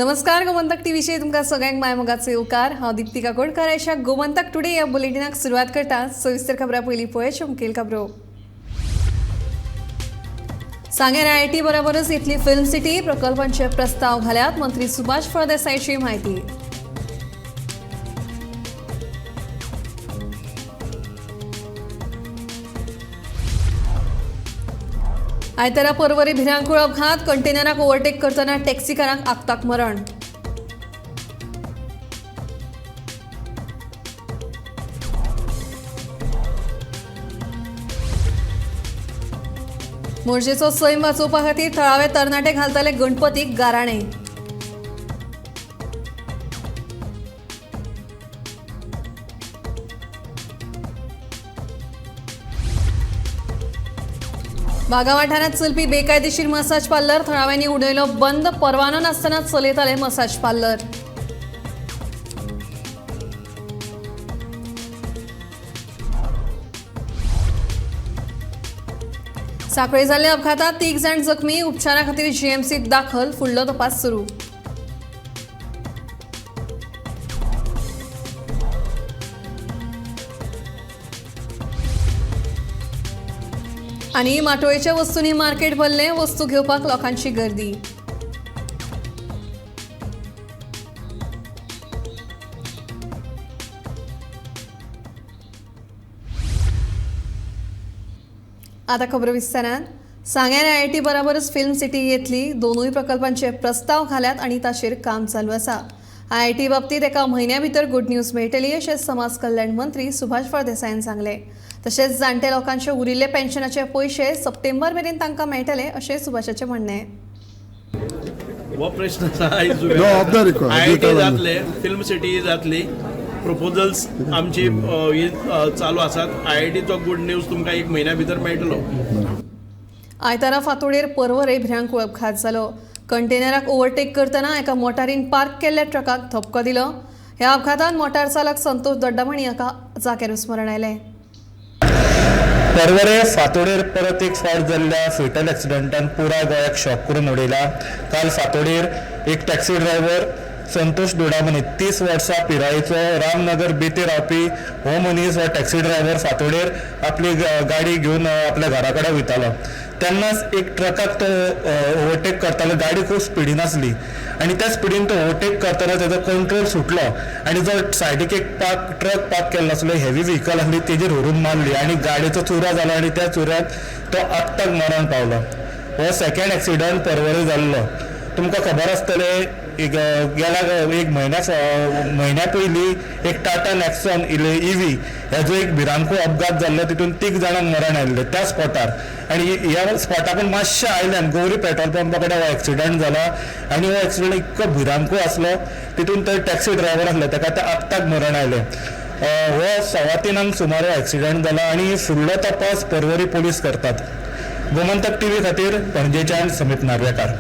नमस्कार गोमंतक टी विषयी तुमकां सगळ्यांक मायमोगाचो येवकार। हांव दीप्ती काकोडकर। आयच्या गोमंतक टुडे ह्या बुलेटिनाक सुरवात करता। सविस्तर खबरां पयलीं पळय मुखेल खबरो। सांगेर IIT बरोबरच इतली फिल्म सिटी प्रकल्पांचे प्रस्ताव घाल्यात। मंत्री सुभाष फळदेसायची माहिती। आयतारा पर्वरी भिरांकूळ अपघात। कंटेनराक ओव्हरटेक करतना टॅक्सीकारांक आगताक मरण। मोर्जेचो सैम वाचोवपा खातीर थळावे तरणाटे घालतले गणपतीक गाराणे। बागा वाठारांत चलपी बेकायदेशीर मसाज पार्लर। थळाव्यांनी उडयलो बंद। परवानो नासतना चलयताले मसाज पार्लर। सांखळे जाल्ल्या अपघातांत 3 जाण जखमी। उपचारा खातीर GMCत दाखल। फुडलो तपास सुरू। आनी माटोळेच्या वस्तूंनी मार्केट भरलें। वस्तू घेवपाक लोकांची गर्दी। आता खबर विस्तारान। सांगेर IIT बरोबरच फिल्म सिटी येतली। दोनूय प्रकल्पांचे प्रस्ताव घाल्यात आनी ताचेर काम चालू आसा। IIT बाबतींत एका म्हयन्या भितर गुड न्यूज मेळटली अशें समाज कल्याण मंत्री सुभाष फळदेसायन सांगलें। तशेंच जाणटे लोकांचे उरिल्ले पेन्शनाचे पयशे सप्टेंबर मेरेन तांकां मेळटले अशें सुभाषाचें म्हणणें। हो प्रश्न IIT जातले, फिल्म सिटी जातली, प्रपोजल्स आमची चालू आसात। IITचो गुड न्यूज तुमकां 1 म्हयन्या भितर मेळटलो। आयतारा फातोडेर पर्वरे भिरांकूळ अपघात जालो। कंटेनराक ओव्हरटेक करतना एका मोटारीन पार्क केल्ल्या ट्रकाक धपको दिलो। ह्या अपघातांत मोटार चालक संतोष दड्डमणी हाका जाग्यार मरण आयलें। पर्वरे फातोडेर परत एक फावट जाल्ल्या फेटल एक्सिडेंटान पुराय गोंयाक शॉक करून उडयला। काल फातोडेर एक टॅक्सी ड्रायव्हर संतोष दोडामणी 30 वर्सां पिरायेचो रामनगर बेते रावपी हो मनीस हो टॅक्सी ड्रायव्हर फातोडेर आपली गाडी घेवन आपल्या घरा कडेन वयतालो। तेन्नाच एक ट्रकाक तो ओव्हरटेक करतालो। गाडी खूब स्पिडीन आसली आनी त्या स्पिडीन तो ओव्हरटेक करताना तेजो कंट्रोल सुटलो आनी जो सायडीक एक ट्रक पार्क केल्लो आसलो, हेवी व्हीकल आसली, तेजेर व्हरून मारली आनी गाडयेचो चुरा जालो आनी त्या चुऱ्याक तो आत्ताक मरण पावलो। हो सेकंड एक्सिडंट पर्वरी जाल्लो। तुमकां खबर आसतलें गेल्या 1 म्हयन्या पयलीं एक टाटा नॅक्सॉन EV हेजो एक भिरांकूळ अपघात जाल्लो। तितून 3 जाणांक मरण आयिल्लें त्या स्पॉटार। आनी ह्या स्पॉटाकून मातशे आयल्यान गौरी पेट्रोल पंपा कडेन हो एक्सिडंट जाला आनी हो एक्सिडंट इतको भिरांकूळ आसलो। तितून तो टॅक्सी ड्रायव्हर आसलो ताका त्या आत्ताक मरण आयलें। हो 3:15 सुमार हो एक्सिडंट जाला आनी फुडलो तपास पर्वरी पोलीस करतात। गोमंतक TV खातीर पणजेच्यान समीप नार्वेकार।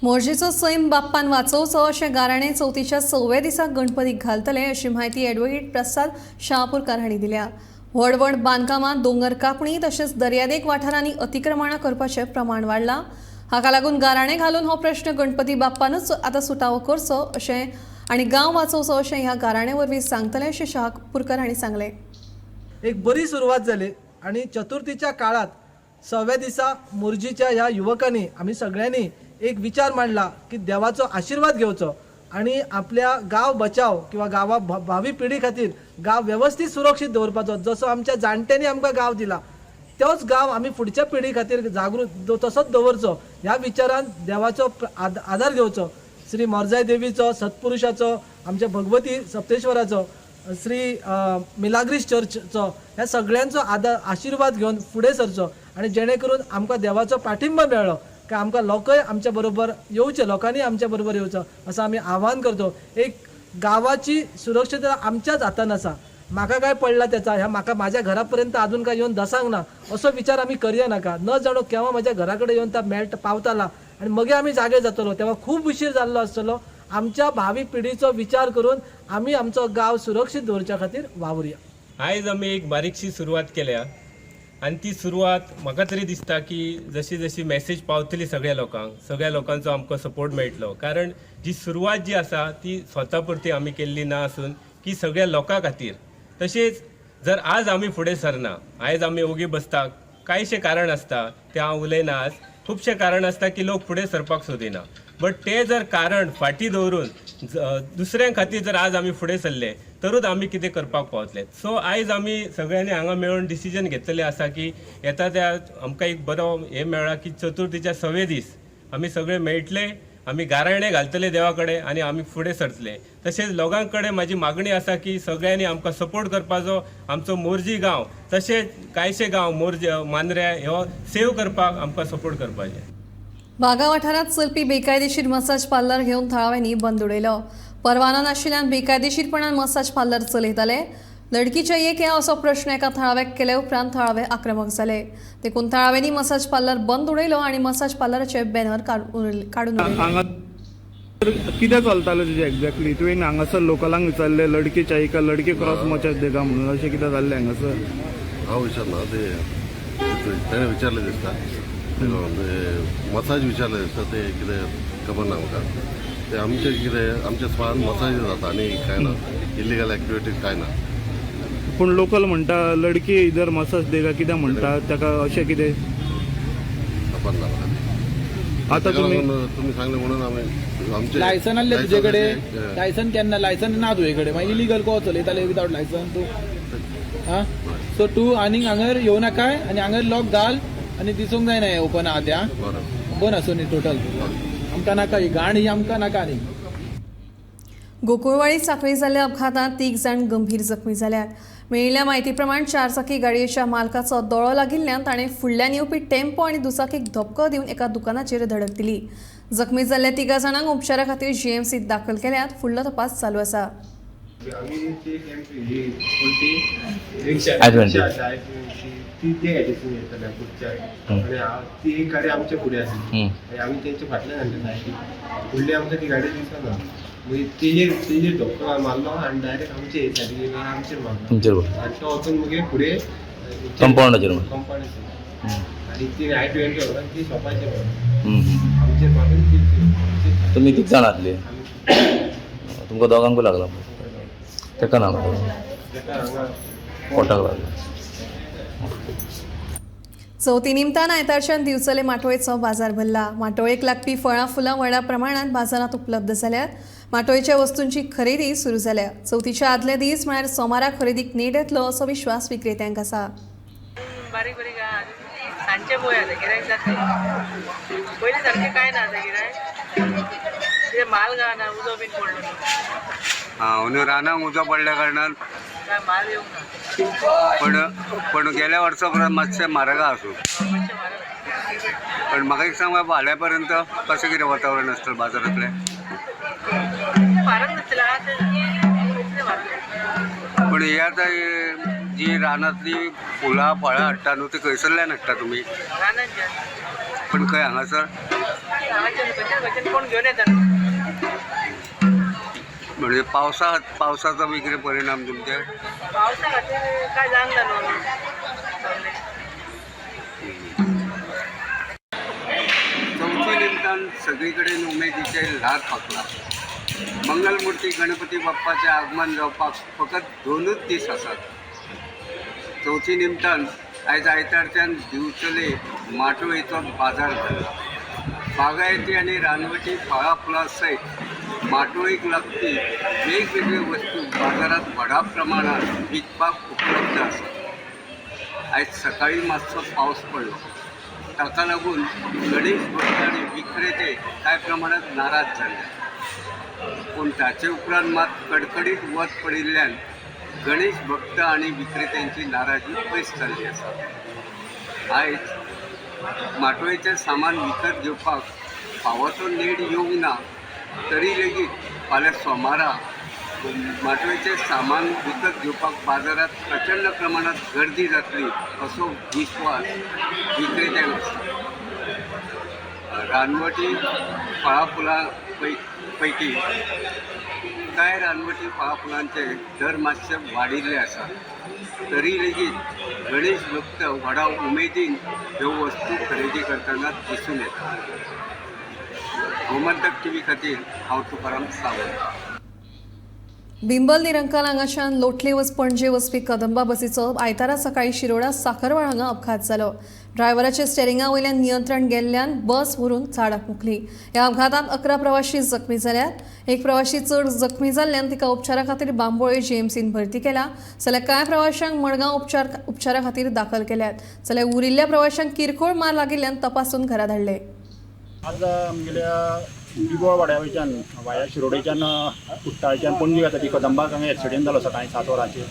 मोर्जेचो सैम बाप्पान वाचोवचो अशें गाराणें चवथीच्या 6व्या दिसाक गणपतीक घालतले अशी माहिती ॲडव्होकेट प्रसाद शहापूरकार हांणी दिल्या। व्हड व्हड बांदकामां, दोंगर कापणी तशेंच दर्यादेग वाठारांनी अतिक्रमणां करपाचें प्रमाण वाडलां। हाका लागून गाराणें घालून हो प्रश्न गणपती बाप्पानूच आतां सुटावो करचो अशें आनी गांव वाचोवचो अशें ह्या गाराणे वरवीं सांगतले अशें शहापूरकार हांणी सांगलें। एक बरी सुरवात जाली आनी चतुर्थीच्या काळात 6व्या दिसा मोर्जीच्या ह्या युवकांनी आमी सगळ्यांनी एक विचार मांडला की देवाचो आशीर्वाद घेवचो आणि आपल्या गाव बचाव किंवा गावा भावी पिढी खातीर गाव व्यवस्थित सुरक्षीत दवरपाचो। जसो आमच्या जाणट्यांनी आमकां गाव दिला तोच गाव आमी फुडच्या पिढी खातीर जागृत तसोच दवरचो ह्या विचारान देवाचो आदार घेवचो। श्री मोरजाय देवीचो, सत्पुरुषाचो, आमच्या भगवती सप्तेश्वराचो, श्री मिलाग्रीस चर्चचो ह्या सगळ्यांचो आशीर्वाद घेवन फुडें सरचो आणि जेणे करून आमकां देवाचो पाठिंबा मेळ्ळो की आमकां लोकय आमच्या बरोबर येवचे, लोकांनी आमच्या बरोबर येवचो असं आमी आवाहन करतो। एक गावाची सुरक्षितता आमच्याच हातान आसा। म्हाका काय पडला त्याचा ह्या म्हाका माझ्या घरापर्यंत अजून काय येवन दसांक ना असो विचार आमी करया नाका। न जाणो केव्हा माझ्या घराकडे येवन ता पावताला आणि मगे आमी जागे जातलो तेव्हा खूप उशीर जाल्लो आसतलो। आमच्या भावी पिढीचो विचार करून आमी आमचो गाव सुरक्षीत दवरच्या खातीर वावुरया। आयज आमी एक बारीकशी सुरवात केल्या आनी ती सुरवात म्हाका तरी दिसता की जशी जशी मॅसेज पावतली सगळ्या लोकांचो आमकां सपोर्ट मेळटलो. कारण जी सुरवात जी आसा ती स्वता पुरती आमी केल्ली ना आसून की सगळ्या लोकां खातीर. तशेंच जर आज आमी फुडें सरना, आयज आमी ओगी बसता, कांयशे कारण आसता ते हांव उलयना आज. खुबशे कारण आसता की लोक फुडें सरपाक सोदिना. बट ते जर कारण फाटीं दवरून दुसऱ्यां खातीर जर आज आमी फुडें सरले तरूच आमी कितें करपाक पावतले. सो आयज आमी सगळ्यांनी हांगा मेळून डिसिजन घेतलेलें आसा की येता त्या आमकां एक बरो हे मेळ्ळा की चतुर्थीच्या 6 दीस आमी सगळे मेळटले, आमी गाराणे घालतले देवा कडेन आनी आमी फुडें सरतले. तशेंच लोकां कडेन म्हाजी मागणी आसा की सगळ्यांनी आमकां सपोर्ट करपाचो. आमचो मोरजी गांव तशेंच कांयशे गांव मांद्र्या ह्यो सेव करपाक आमकां सपोर्ट करपाचें. वाघा वाठारात चलपी बेकायदेशीर मसाज पार्लर घेऊन थळाव्यांनी बंद उडयलो. परवानो नाशिल्ल्यान बेकायदेशीरपणान मसाज पार्लर चलयताले. लडकीच्या एक हे असो प्रश्न एका थळाव्याक केले उपरांत थळावे आक्रमक जाले. देखून थळाव्यांनी मसाज पार्लर बंद उडयलो आनी मसाज पार्लराचे बॅनर काडून उडयले. कितें चलतालें तुजें एक्झॅक्टली? तुवें हांगासर लोकलांक विचारलें लडकी चाही का लडकी क्रॉस मसाज देगा म्हणून, अशें कितें जाल्लें हांगासर? हांव विचारना, तेणें विचारलें दिसता. मसाज विचारलें दिसता, ते कितें खबर ना म्हाका. ते आमचें कितें आमच्या सुवाळ्यान मसाज जाता आनी कांय ना, इलिगल एक्टिविटीज कांय ना. पूण लोकल म्हणटा लडकी इधर मसाज देगा कित्याक म्हणटा, ताका अशें कितें खबर ना म्हाका. आतां तुमी सांगलें म्हणून आमी आमचे लायसन आसलें तुजे कडेन? लायसन केन्ना? लायसन ना तुजे कडेन, मागीर इलिगल को चलयताले विदाउट लायसन तूं? हां, सो तूं आनीक हांगर येवं नाकाय आनी हांगर लॉक घाल आनी दिसूंक जायना हें ओपन आहा त्या बंद आसूं न्ही टोटल. आमकां नाका ही घाण, ही आमकां नाका न्ही. गोकुळवाडी सांखळी जाल्ल्या अपघातांत 3 जाण गंभीर जखमी जाल्यात. मेळिल्ल्या म्हायती प्रमाण 4 चाकी गाडयेच्या मालकाचो दोळो लागिल्ल्यान ताणें फुडल्यान येवपी टेम्पो आनी दुचाकीक धपको दिवन एका दुकानाचेर धडक दिली. जखमी जाल्ल्या 3 जाणांक उपचारा खातीर जीएमसीत दाखल केल्यात. फुडलो तपास चालू आसा. ती एक गाडी आमच्या पुढे आसली आणि आम्ही त्यांच्या फाटल्यान घातली. फुडली आमकां ती गाडी दिसना. मागीर तेजेर धक्को मारलो आनी डायरेक्ट आमचे सायडीन आमचेर मारलो आनी तो वचून मागीर फुडें कंपाउंडाचेर आनी ती I-20 व्हरून ती शॉपाचेर आमचेर मारून. तुमी किती जाण आसले? तुमकां दोगांकूय लागला? तेका ना पोटाक लागला. चवथी निमतान आयतारच्यान दिवचले माटोळेचो बाजार भरला. माटोळेक लागपी फळां फुलां व्हडा प्रमाणात बाजारात उपलब्ध जाल्यात. माटोळेच्या वस्तूंची खरेदी सुरू जाल्या. चवथीच्या आदले दीस म्हळ्यार सोमारा खरेदीक नेट येतलो असो विश्वास विक्रेत्यांक आसा. बारीक बारीक सांजचे पळय आतां गिरायक जातलें. पयलीं सारकें कांय ना आतां गिरायक. कितें माल गावना, उजो बीन पडलो न्हू. अंदू रानाक उजो पडल्या कारणान काय माल येवंक ना. पण गेल्या वर्सा परत मातशें म्हारग आसूं. मातशें म्हारग. पण म्हाका एक सांग बाबा, फाल्यां पर्यंत कशें कितें वातावरण आसतलें बाजारांतलें? म्हारग नासलें आतां म्हारग. पण ही आतां जी रानांतली फुलां फळां हाडटा न्हू, ती खंयसरल्यान हाडटा तुमी? रानांच्यान. पण खंय हांगासर? हांगाच्यान खंयच्यान कोण घेवन येता न्हू. म्हणजे पावसाचो बी कितें परिणाम तुमचे? पावसा खातीर काय जावंक ना न्हू. चवथी निमतान सगळी कडेन उमेदीचे ल्हार फाकला. मंगलमुर्ती गणपती बाप्पाचें आगमन जावपाक फकत 2च दीस आसात. चवथी निमतान आयज आयतारच्यान दिवचले माटोळेचो बाजार भरला. बागायती आनी रानवटी फळां फुलां सयत माटोळेक लागपी वेगवेगळ्यो वस्तू बाजारात व्हडा प्रमाणात विकपाक उपलब्ध आसात. आयज सकाळी मातसो पावस पडलो, ताका लागून गणेश भक्त आनी विक्रेते कांय प्रमाणात नाराज जाले. पूण ताचे उपरांत मात कडकडीत वत पडिल्ल्यान गणेश भक्त आनी विक्रेत्यांची नाराजी पयस जाल्ली आसा. आयज माटोळेचें सामान विकत घेवपाक फावो नेट येवंक ना, तरी लेगीत फाल्यां सोमारा माटोळेचें सामान विकत घेवपाक बाजारात प्रचंड प्रमाणात गर्दी जातली असो विश्वास विक्रेत्यांक आसा. रानवटी फळां फुलां पैकी कांय रानवटी फळाफुलांचे दर मातशे वाडिल्ले आसा तरी लेगीत गणेश भक्त व्हडा उमेदीन ह्यो वस्तू खरेदी करतना दिसून येता. गोमंतक टीव्ही खातीर हांव तुकाराम सावंत. बिंबल निरंकाल हांगाच्यान लोटले पणजे वचपी कदंबा बसीचो आयतारा सकाळी शिरोडा साखरवाळ हांगा अपघात जालो. ड्रायव्हराचे स्टेरिंगा वयल्यान नियंत्रण गेल्ल्यान बस व्हरून झाडाक मुकली. ह्या अपघातांत 11 प्रवाशी जखमी जाल्यात. एक प्रवाशी चड जखमी जाल्ल्यान तिका उपचारा खातीर बांबोळे जीएमसीन भरती केला. जाल्यार कांय प्रवाशांक मडगांव उपचारा खातीर दाखल केल्यात. जाल्यार उरिल्ल्या प्रवाशांक किरकोळ मार लागिल्ल्यान तपासून घरा धाडले. आज आमगेल्या बिबोळ वाड्या वयच्यान वाया शिरोडेच्यान कुट्टाळच्यान पणजे वता ती कदंबाक हांगा एक्सिडेंट जालो सकाळी 7 वरांचेर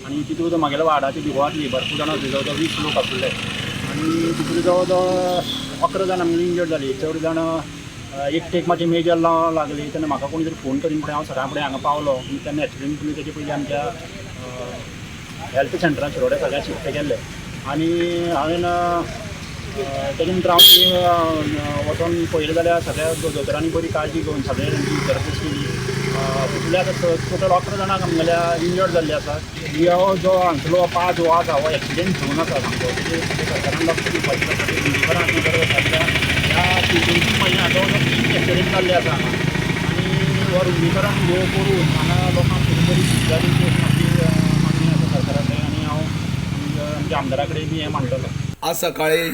आनी तितूंत म्हागेल्या वाडाची बिबोळांतली भरपूर जाणां जवळ जवळ 20 लोक आशिल्ले आनी तितूंत जवळ जवळ 11 जाण आमगेली इंजर्ड जाली. चड जाण एक टेक मातशी मेजर लागली तेन्ना म्हाका कोणी तरी फोन करीन फुडें हांव सकाळ फुडें हांगा पावलो. तेन्ना एक्सिडेंट तुमी तेजे पयलीं आमच्या हेल्थ सेंटरान शिरोड्या सगळ्या शिफ्ट केल्ले आनी हांवें तेजे नंतर हांव वचोन पळयलें जाल्यार सगळ्या दोतोरांनी बरी काळजी घेवन सगळे विचारपूस केली. तितूंतले आतां टोटल 11 जाणांक आमगेल्या इंजर्ड जाल्ले आसात. हो जो हांगचो पांच हो आसा हो एक्सिडेंट घेवन आसा सामको तेजे सरकारान लक्ष दिवपाचें खातीर मुंजीकरान ह्या 2-3 म्हयन्यां जवळ जवळ 3 एक्सिडेंट जाल्ले आसा हांगा आनी हो रुंदीकरण घोव करून हांगा लोकांक बरी सुविधा दिवची अशी म्हाजी मागणी आसा सरकारा कडेन आनी हांव आमच्या आमदारा कडेन बी हें मांडटलो. आज सकाळी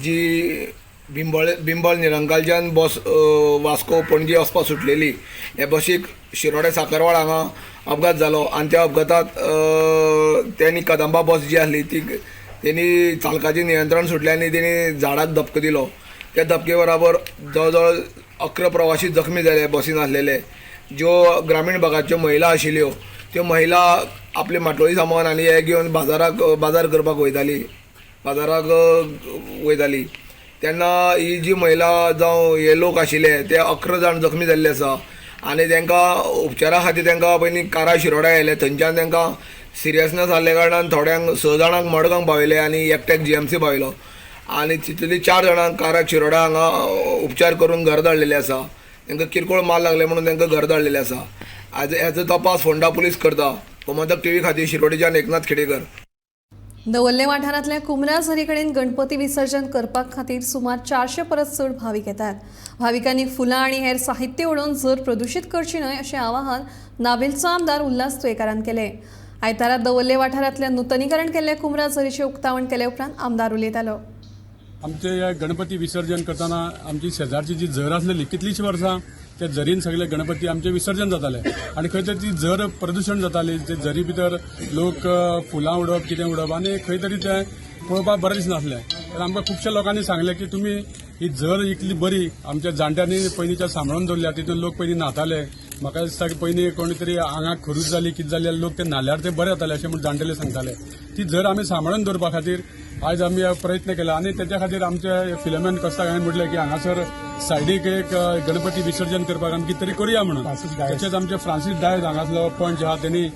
जी बिंबळ निरंकालच्यान बस वास्को पणजे वचपाक सुटलेली हे बसीक शिरोडे साखरवाळ हांगा अपघात जालो आनी त्या अपघातांत त्यांनी कदंबा बस जी आसली ती तेणी चालकाचें नियंत्रण सुटलें आनी तेणी झाडाक धपको दिलो. त्या धपके बराबर जवळ जवळ 11 प्रवासी जखमी जाले बसीन आसलेले. ज्यो ग्रामीण भागाच्यो महिला आशिल्ल्यो त्यो महिला आपले माटोळी सामान आनी हे घेवन बाजार करपाक वयताली तेन्ना ही जी महिला जावं हे लोक आशिल्ले ते 11 जाण जखमी जाल्ले आसा आनी तांकां उपचारा खातीर तांकां पयलीं कारा शिरोड्या येयले. थंयच्यान तांकां सिरियसनेस आसले कारणान थोड्यांक 6 जाणांक मडगांव पावयले आनी एकट्याक जीएमसी पावयलो आनी तितूंतली 4 जाणांक काराक शिरोड्या हांगा उपचार करून घर धाडलेले आसा. तांकां किरकोळ मार लागले म्हणून तांकां घर धाडलेले आसा. हेचो तपास फोंडा पुलीस करता. गोमंतक टीव्ही खातीर शिरोडेच्यान एकनाथ खेडेकर. दवल्ले वाठारांतल्या कुमरा झरी कडेन गणपती विसर्जन करपा खातीर सुमार 400 परस चड भाविक येतात. भाविकांनी फुलां आनी हेर साहित्य उडोवन झर प्रदूशीत करची न्हय अशें आवाहन नाबिलचो आमदार उल्हास तुयेकारान केलें. आयतारा दवल्ले वाठारांतल्या नूतनीकरण केल्ल्या कुमरा झरीचें उक्तावण केले उपरांत आमदार उलयतालो. आमचे गणपती विसर्जन करताना आमची शेजारची जी झर आसलेली कितलींशीं वर्सां त्या झरीन सगळे गणपती आमचे विसर्जन जाताले आनी खंय तरी ती झर प्रदूशण जाताली. ते झरी भितर लोक फुलां उडोवप कितें उडोवप आनी खंय तरी तें पळोवपाक बरें दिसनासलें. तर आमकां खुबश्या लोकांनी सांगलें की तुमी ही झर इतली बरी आमच्या जाणट्यांनी पयलींच्या सांबाळून दवरल्या. तितून लोक पयलीं न्हाताले. म्हाका दिसता की पयलीं कोणी तरी आंगाक खरूच जाली कितें जाल्यार लोक ते न्हाल्यार ते बरे जाताले अशें म्हूण जाणटेले सांगताले. ती झर आमी सांबाळून दवरपा खातीर आज आमी प्रयत्न केला आनी तेच्या खातीर आमचे फिलोमेन कस्ताक हांवें म्हटलें की हांगासर सायडीक एक गणपती विसर्जन करपाक आमी कितें तरी करुया म्हणून. तशेंच आमचे फ्रांसीस डायज हांगासलो पंच आहा त्यांनी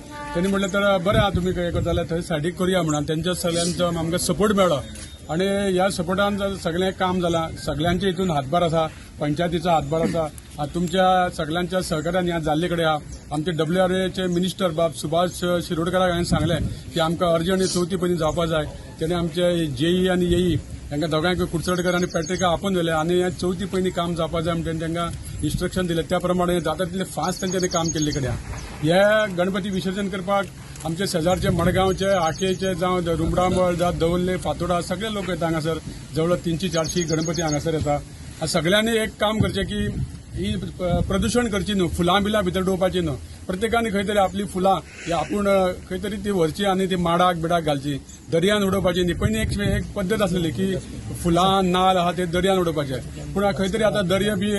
म्हटलें तर बरें आहा तुमी हें करता जाल्यार थंय सायडीक करुया म्हणून. तेंच्या सगळ्यांचो आमकां सपोर्ट मेळ्ळो आनी ह्या सपोर्टान सगळें काम जालां. सगळ्यांचे हितून हातभार आसा. पंचायतीचो हातभार आसा. तुमच्या सगळ्यांच्या सहकार्यान ह्या जाल्ले कडेन आहा. आमचे WRAचे मिनिस्टर बाब सुभाष शिरोडकराक हांवें सांगलें की आमकां अर्जंट चवथी पयलीं जावपाक जाय. तेणें आमचे JE आनी AE तांकां दोगांयक कुडचडकर आनी पॅट्रिका आपोवन दिले आनी हें चवथी पयलीं काम जावपाक जाय म्हणून तांकां इन्स्ट्रक्शन दिलें. त्या प्रमाणे जाता तितलें फास्ट तांच्यांनी काम केल्ले कडेन. हे गणपती विसर्जन करपाक आमचे शेजारचे मडगांवचे आकेचे जावं रुमडामळ जावं दवल्ले फातोडा सगळे लोक येता हांगासर. जवळ 300-400 गणपती हांगासर येता. सगळ्यांनी एक काम करचें की ही प्रदूषण करची न्हू. फुलां बिलां भितर डोवपाची न्हू. प्रत्येकानी खंय तरी आपली फुलां ही आपूण खंय तरी ती व्हरची आनी ती माडाक बिडाक घालची. दर्यान उडोवपाची न्ही. पयलीं एक पद्दत आसलेली की फुलां नाल्ल आहा ते दर्यान उडोवपाचे. पूण खंय तरी आतां दर्या बी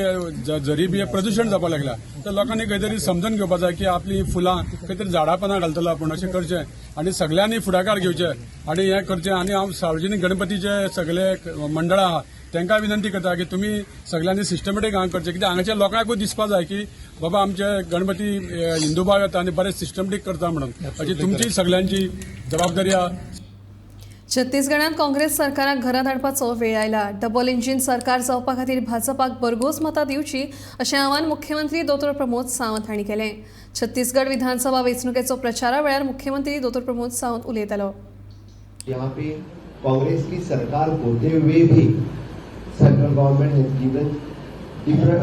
झरी बी प्रदूशण जावपाक लागला. तर लोकांनी खंय तरी समजून घेवपाक जाय की आपली फुलां खंय तरी झाडां पानां घालतलो आपूण अशें करचें आनी सगळ्यांनी फुडाकार घेवचे आनी हें करचें. आनी हांव सार्वजनीक गणपतीचे सगळे मंडळां आहा तांकां विनंती करता की तुमी सगळ्यांनी सिस्टमॅटीक हांगा करचें. कित्याक हांगाच्या लोकांकूय दिसपाक जाय की बाबा आमचे गणपती हिंदूभाव येता आनी बरें सिस्टमॅटीक करता म्हणून. अशी तुमची सगळ्यांची जबाबदारी आहा. छत्तीसगडात काँग्रेस सरकाराक घरात हाडपाचो वेळ आयला. डबल इंजिन सरकार जावपा खातीर भाजपाक भरघोस मतां दिवची अशें आवाहन मुख्यमंत्री दोतोर प्रमोद सावंत हांणी केलें. छत्तीसगड विधानसभा वेंचणुकेचो प्रचारा वेळार मुख्यमंत्री दोतोर प्रमोद सावंत उलयतालो. यहाँ पे कांग्रेस की सरकार होते हुए भी central government has given different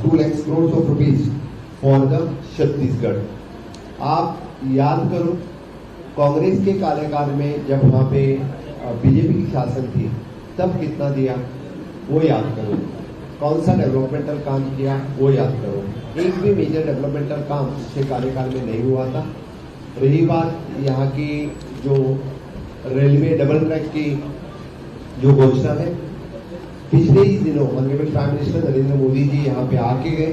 2 lakh crores of rupees for the Chhattisgarh. आप याद करो कांग्रेस के कार्यकाल में जब वहाँ पे बीजेपी की शासन थी तब कितना दिया वो याद करो. कौन सा डेवलपमेंटल काम किया वो याद करो. एक भी मेजर डेवलपमेंटल काम इसके कार्यकाल में नहीं हुआ था. रही बात यहाँ की जो रेलवे डबल ट्रैक की जो घोषणा है, पिछले ही दिनों honourable prime minister Narendra Modi ji यहाँ पे आके गए,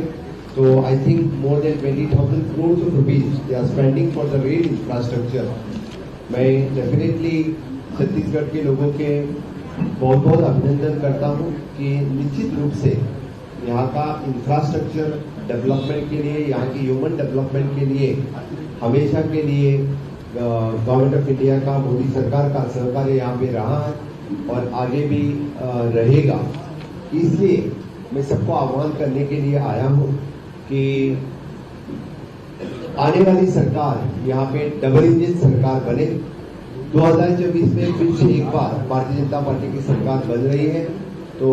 तो I think more than 20,000 crores of rupees they are spending for the rail infrastructure. मैं डेफिनेटली छत्तीसगढ़ के लोगों के बहुत बहुत अभिनंदन करता हूँ कि निश्चित रूप से यहाँ का इंफ्रास्ट्रक्चर डेवलपमेंट के लिए, यहाँ की ह्यूमन डेवलपमेंट के लिए हमेशा के लिए गवर्नमेंट ऑफ इंडिया का, मोदी सरकार का सहकार्य यहाँ पे रहा है और आगे भी रहेगा. इसलिए मैं सबको आह्वान करने के लिए आया हूँ कि आने वाली सरकार यहाँ पे डबल इंजन सरकार बने. 2024 में फिर से एक बार भारतीय जनता पार्टी की सरकार बन रही है, तो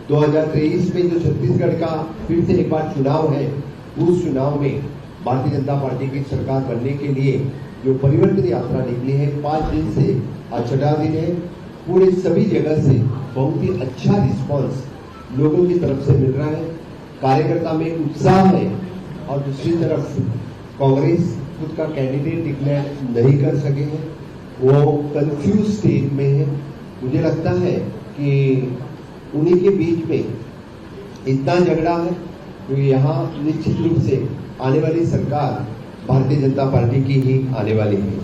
2023 में जो छत्तीसगढ़ का फिर से एक बार चुनाव है, उस चुनाव में भारतीय जनता पार्टी की सरकार बनने के लिए जो परिवर्तन यात्रा निकली है, 5 दिन से आज 6वां दिन है, पूरे सभी जगह से बहुत ही अच्छा रिस्पांस लोगों की तरफ से मिल रहा है. कार्यकर्ता में उत्साह है और दूसरी तरफ कांग्रेस खुद का कैंडिडेट डिक्लेयर नहीं कर सके हैं, वो कंफ्यूज स्टेट में है. मुझे लगता है कि उन्हीं के बीच में इतना झगड़ा है तो यहाँ निश्चित रूप से आने वाली सरकार भारतीय जनता पार्टी की ही आने वाली है.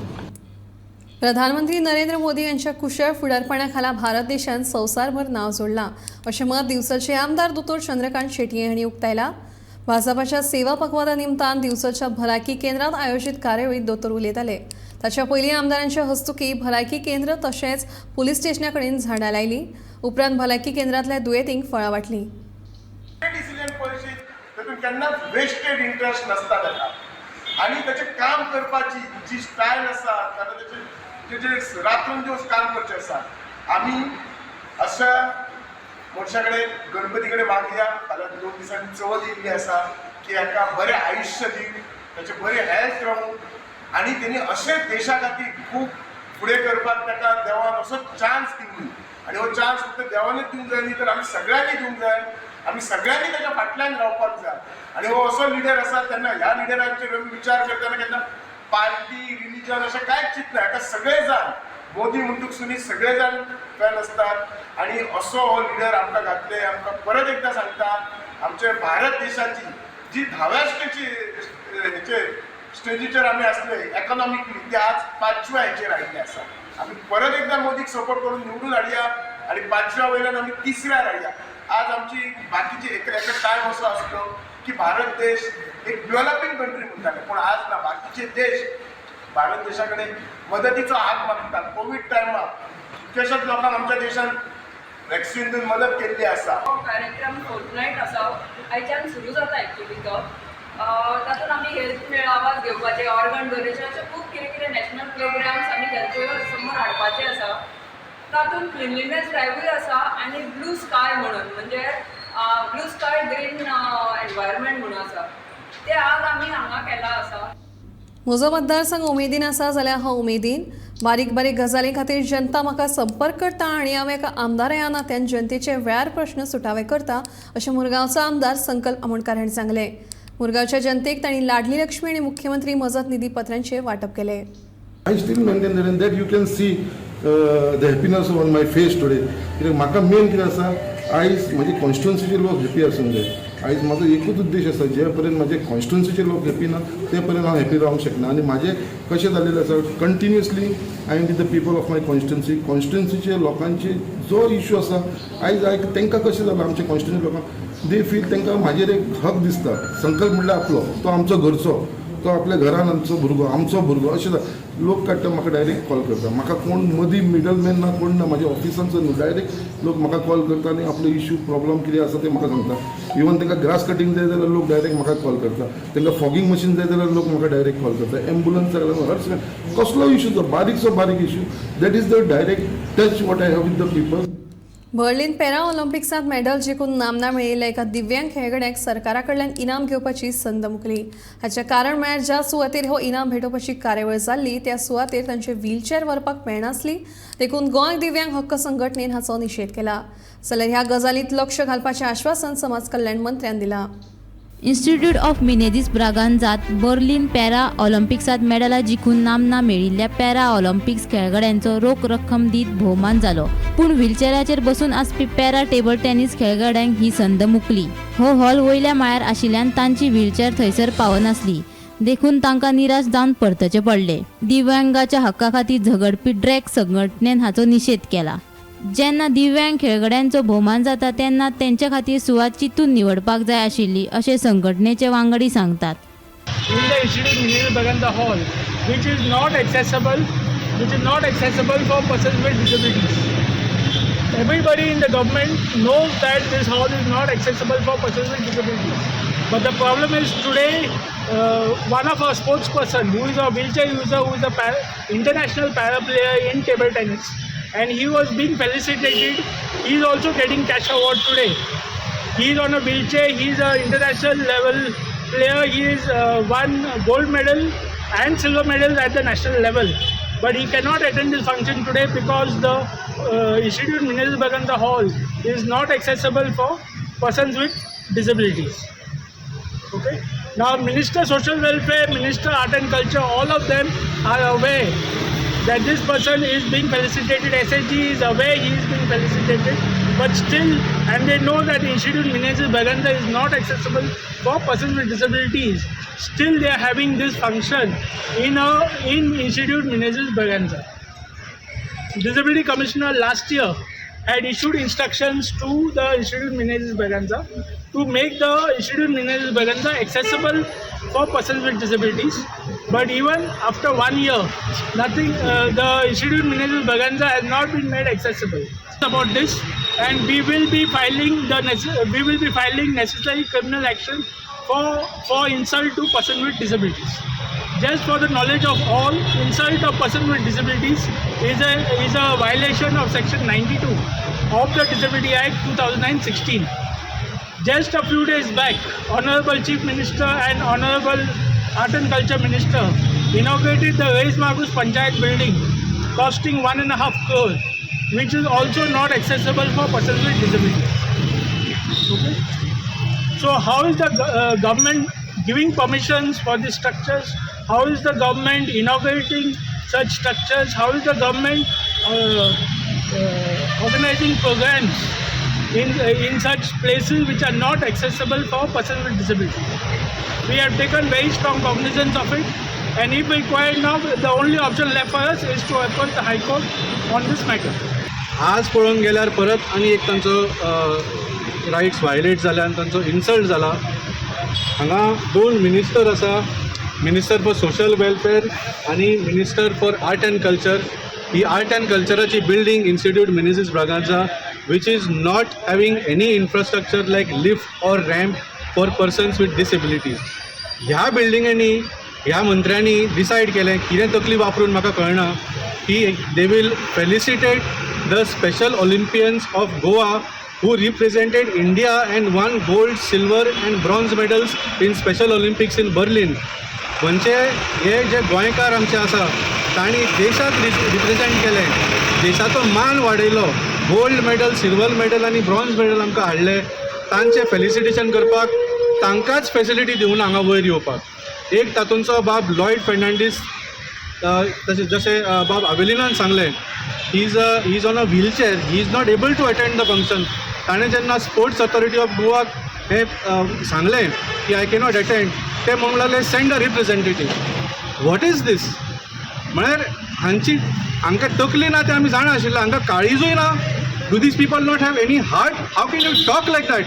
प्रधानमंत्री नरेंद्र मोदी यांच्या कुशळ फुडारपणाखाला भारत देशान संवसारभर नाव जोडलां अशें मत दिवचलचे आमदार दोतोर चंद्रकांत शेटये हांणी उक्तायलां. भाजपाच्या सेवा पखवादा निमतान दिवचलच्या भलायकी केंद्रात आयोजीत कार्यावळीत दोतोर उलयताले. ताच्या पयलीं आमदारांच्या हस्तुकी भलायकी केंद्र तशेंच पुलीस स्टेशना कडेन झाडां लायलीं. उपरांत भलायकी केंद्रांतल्या दुयेंतींक फळां वांटलीं. केन्नाच वेस्टेड इंटरेस्ट नसता ताका आनी ताचें काम करपाची जी स्टायल आसा, ताचे रात्रंदिवस काम करचें आसा. आमी अशा मनशा कडेन गणपती कडेन मागया, फाल्यां 2 दिसांनी चवथ येयल्ली आसा, की हाका बरें आयुश्य दी, ताचें बरें हेल्थ रावूं आनी तेणी अशें देशा खातीर खूब फुडें करपाक ताका देवान असो चान्स दिवं. आनी हो चान्स फक्त देवानूच दिवंक जाय न्ही तर आमी सगळ्यांनी दिवंक जाय. आमी सगळ्यांनी ताच्या फाटल्यान रावपाक जाय. आनी हो असो लिडर आसा तेन्ना ह्या लिडरांचेर आमी विचार करतना केन्ना पार्टी रिलीजन अशें कांयच चिंतना. हाका सगळे जाण मोदी म्हणटूक सुनी सगळे जाण फॅन असतात आनी असो हो लिडर आमकां घातले. आमकां परत एकदां सांगता, आमच्या भारत देशाची जी 10व्या स्टेजीचेर आमी असले इकॉनॉमिकली, ते आज 5व्या हेचेर आयिल्ले आसा. आमी परत एकदां मोदीक सपोर्ट करून निवडून हाडया आनी 5व्या वयल्यान आमी 3ऱ्या हाडया. आज आमची बाकीची एक टायम असो आसलो की भारत देश एक डेव्हलपिंग कंट्री म्हणटाले, पण आज ना, बाकीचे देश भारत देशा कडेन मदतीचो हात मागतात. कोविड टायमार कितलेशेच लोकांक आमच्या देशान वॅक्सिन दिवन मदत केल्ली आसा. कार्यक्रम फोर्टनायट आसा, आयच्यान सुरू जाता एक्चुली तो. तातूंत आमी हेल्थ मेळावा घेवपाचे, ऑर्गन डोनेशनाचे खूब कितें कितें नॅशनल प्रोग्राम्स आमी हेल्थ समोर हाडपाचे आसा. तातूंत क्लिनलीनेस ड्रायव्हूय आसा आनी ब्लू स्काय म्हणून, म्हणजे ब्लू स्काय ग्रीन एनवायरमेंट म्हणून आसा, ते आज आमी हांगा केला आसा. म्हजो मतदारसंघ उमेदीन आसा जाल्यार हांव उमेदीन. बारीक बारीक गजाली खातीर जनता म्हाका संपर्क करता आनी हांव एका आमदार ह्या नात्यान जनतेचे वेळार प्रश्न सुटावे करता अशें मुरगांवचो आमदार संकल्प आमोणकार हांणी सांगलें. मुरगांवच्या जनतेक तांणी लाडली लक्ष्मी आनी मुख्यमंत्री मजत निधी पत्रांचें वांटप केलें. I still maintain that, and that you can see the happiness on my face today. कित्याक म्हाका मेन कितें आसा, आयज म्हजे कॉन्स्टिट्युएन्सीचे लोक हॅपी आसूंक जाय. आयज म्हाजो एकूच उद्देश आसा, जे पर्यंत म्हाजे कॉन्स्टिट्युएन्सीचे लोक हॅपी ना ते पर्यंत हांव हॅपी रावंक शकना. आनी म्हाजें कशें जाल्लेलें आसा, continuously I am with the people of my कॉन्स्टिट्युएन्सीचे लोकांचे जो इश्यू आसा, आयज तांकां कशें जालां, आमच्या कॉन्स्टिट्युएन्सी लोकांक दे फील तांकां म्हाजेर एक हक दिसता. संकल्प म्हणल्यार आपलो, तो आमचो घरचो, तो आपल्या घरांचो भुरगो आमचो भुरगो अशें लोक काडटा म्हाका डायरेक्ट कॉल करता. म्हाका कोण मदीं मिडलमॅन ना कोण ना, म्हाज्या ऑफिसांचो न्हू, डायरेक्ट लोक म्हाका कॉल करता आनी आपलो इश्यू प्रॉब्लम कितें आसा ते म्हाका सांगता. इवन तांकां ग्रास कटींग जाय जाल्यार लोक डायरेक्ट म्हाका कॉल करता. तांकां फॉगिंग मशीन जाय जाल्यार लोक म्हाका डायरेक्ट कॉल करता. एम्बुलन्स जाय जाल्यार हर सेकंड कसलो इश्यू तो बारीक issue, that is the direct touch what I have with the people. Berlin para ऑलिम्पिक्सात मेडल जिखून नामना मेळिल्ल्या एका दिव्यांग खेळगड्याक सरकारा कडल्यान इनाम घेवपाची संद मुकली. हाचें कारण म्हळ्यार ज्या सुवातेर हो इनाम भेटोवपाची कार्यावळ जाल्ली त्या सुवातेर तांचे व्हीलचॅर व्हरपाक मेळनासली. देखून गोंय दिव्यांग हक्क संघटनेन हाचो निशेध केला. जाल्यार ह्या गजालींत लक्ष घालपाचें आश्वासन समाज कल्याण मंत्र्यान दिलां. इन्स्टिट्यूट ऑफ मिनेझीस ब्रागांजात बर्लिन पॅरा ऑलिम्पिक्सात मेडलां जिखून नामना मेळिल्ल्या पॅरा ऑलिम्पिक्स खेळगड्यांचो रोख रक्कम दीत भोवमान जालो. पूण व्हीलचॅराचेर बसून आसपी पॅरा टेबल टेनीस खेळगड्यांक ही संद मुकली. हो हॉल वयल्या माळ्यार आशिल्ल्यान तांची व्हीलचॅर थंयसर पावनासली. देखून तांकां निराश जावन परतचे पडले. दिव्यांगाच्या हक्का खातीर झगडपी ड्रॅक संघटनेन हाचो निशेध केला. जेन्ना दिव्यांग खेळगड्यांचो भोवमान जाता तेन्ना तेंच्या खातीर सुवात चिंतून निवडपाक जाय आशिल्ली अशें संघटनेचे वांगडी सांगतात. In the Institute Mineral Baganda Hall, which is not accessible for persons with disabilities. Everybody in the government knows that this hall is not accessible for persons with disabilities. But the problem is today, one of our sportsperson who is a wheelchair user, who is a international para player in table tennis, and he was being felicitated. He is also getting cash award today. He is on a wheelchair. He is an international level player. He is won gold medal and silver medals at the national level. But he cannot attend this function today because the Institute Mineral Baganda Hall is not accessible for persons with disabilities. Okay. Now, Minister Social Welfare, Minister Art and Culture, all of them are aware that this person is being felicitated. SSG is aware he is being felicitated, but still, and they know that Institute Mineral Baganda is not accessible for persons with disabilities. Still, they are having this function in Institute Mineral Baganda. Disability Commissioner last year had issued instructions to the Institute Mineral Baganda to make the Institute Mineral Baganda accessible for persons with disabilities. But even after 1 year, nothing. The Institute Mineral Baganda has not been made accessible. About this, and we will be filing necessary criminal action for insult to persons with disabilities. Just for the knowledge of all, insult of persons with disabilities is a violation of Section 92 of the Disability Act 2016. Just a few days back, Honorable Chief Minister and Honorable Art and Culture Minister inaugurated the Reis Magus Panchayat building costing 1.5 crore, which is also not accessible for persons with disabilities. Okay? So how is the government giving permissions for these structures? How is the government inaugurating such structures? How is the government organizing programs in such places which are not accessible for persons with disabilities? We have taken very strong cognizance of it, and if required now, the only option left for us is to approach the High Court on this matter. आज पळोवंक गेल्यार परत आनी एक तांचो rights violet जाला आनी तांचो इन्सल्ट जाला. हांगा 2 मिनिस्टर आसा, मिनिस्टर फॉर सोशल वेलफेअर आनी minister for art and culture. ही आर्ट अँड कल्चराची building institute Menezes Braganza, which is not having any infrastructure like lift or ramp for persons with disabilities. ह्या बिल्डिंगांनी ह्या मंत्र्यांनी डिसायड केलें, कितें तकली वापरून म्हाका कळना, की they will felicitate the special Olympians of Goa who represented India and won gold, silver and bronze medals in special Olympics in Berlin. म्हणजे हे जे गोंयकार आमचे आसा तांणी देशाक रिप्रेझेंट केलें, देशाचो मान वाडयलो, गोल्ड मेडल, सिल्वर मेडल आनी ब्रॉन्झ मेडल आमकां हाडले. तांचें फेलिसिटेशन करपाक तांकांच फेसिलिटी दिवन हांगा वयर येवपाक. एक तातूंचो बाब लॉयड फेर्नांडीस, जशें बाब अवेलिनान सांगलें, he is on a wheelchair, he is not able to attend the function. ताणें जेन्ना स्पोर्ट्स ऑथॉरिटी ऑफ गोवाक हें सांगलें की आय कॅनॉट अटेंड, ते म्हणूंक लागले send a representative. What is दीस? म्हळ्यार हांकां तकली ना तें आमी जाणा आशिल्लें, हांकां काळीजूय ना. Do these people not have any heart? How can you talk like that?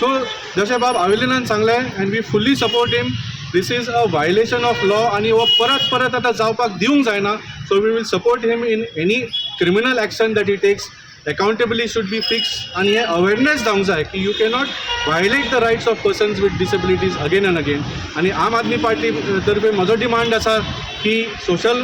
So जशें बाब अवेलिनान सांगलें, and we fully support him, this is a violation of law आणि हो परत परत आतां जावपाक दिवंक जायना. So we will support him in any criminal action that he takes. Accountability should be fixed आणि हे अवेअरनेस जावंक जाय की you cannot violate the rights of persons with disabilities again and again. आणि आम आदमी पार्टी तर्फे म्हजो डिमांड आसा की सोशल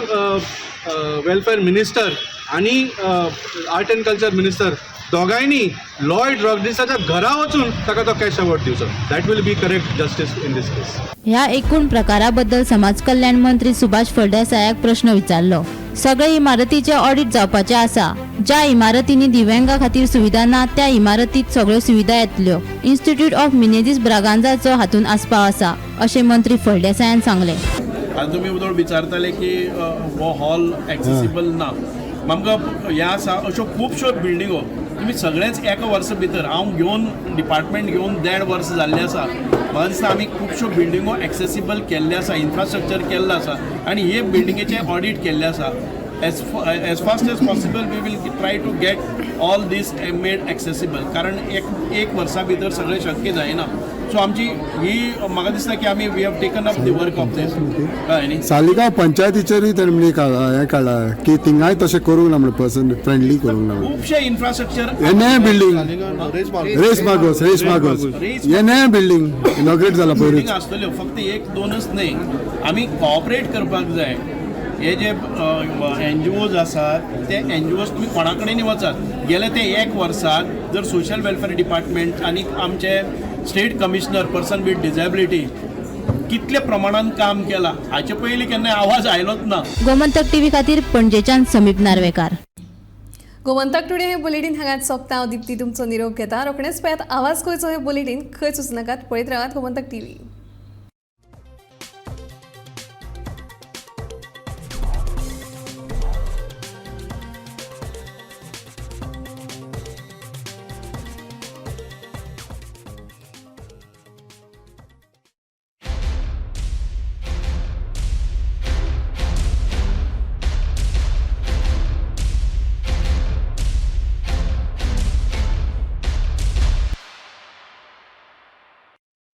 वेलफेअर मिनिस्टर आणि आर्ट अँड कल्चर मिनिस्टर दोगांयनी लॉयड रॉड्रिग्साच्या घरा वचून ताका तो कॅश अवॉर्ड दिवचो. That will be correct justice in this case. ह्या एकूण प्रकाराबद्दल समाज कल्याण मंत्री सुभाष फळदेसायाक प्रश्न विचारलो. सगळे इमारतीचे ऑडिट जावपाचे आसा. ज्या इमारतींनी दिव्यांगा खातीर सुविधा ना त्या इमारतीत सगळ्यो सुविधा येतल्यो. इन्स्टिट्यूट ऑफ मिनेजीस ब्रागांजाचो हातून आस्पाव आसा अशें मंत्री फळदेसायान सांगलें. आता तुम्ही उदळ विचारताले की हो हॉल एक्सेसिबल ना. आमकां हें आसा अश्यो खुबश्यो बिल्डिंगो तुमी सगळेच एका वर्सा भितर हांव घेवन डिपार्टमेंट घेवन 1.5 वर्स जाल्लें आसा. म्हाका दिसता आमी खुबश्यो बिल्डिंगो एक्सेसिबल केल्ले आसा, इन्फ्रास्ट्रक्चर केल्लो आसा आणि हे बिल्डिंगेचे ऑडिट केल्ले आसा. As fast as possible we will try to get all these made accessible. कारण एक वर्सा भितर सगळें शक्य जायना. सो आमची ही म्हाका दिसता की आमी we have taken up the work of this. कळ्ळें. सालिगांव पंचायतीचेरूय तेणें हें काडला की थिंगाय तशें करूंक ना म्हणून पर्सन फ्रेंडली करूंक ना. खुबशे इन्फ्रास्ट्रक्चर एने बिल्डींग रेस मागोस एने बिल्डींग इनॉग्रेट जाला पयलीं बिल्डींग आसतल्यो. फक्त 1-2च न्हय, आमी कॉपरेट करपाक जाय. हे जे NGOज आसात ते NGOज तुम्ही कोणा कडेन वचात. गेले ते 1 वर्साक जर सोशल वेलफेअर डिपार्टमेंट आणि आमचे state commissioner person with disability कितले प्रमाणात काम केला हाचे पयलीं केन्ना आवाज आयलोच ना. गोमंतक टीव्ही खातीर पणजेच्यान समीप नार्वेकार. गोमंतक टुडे हे बुलेटिन हांगाच सोंपता. हांव दिप्ती तुमचो निरोप घेता. रोखडेच पळयात आवाज खंयचो हे बुलेटिन खंय सुचनाकात. पळयत रावात गोमंतक टीव्ही.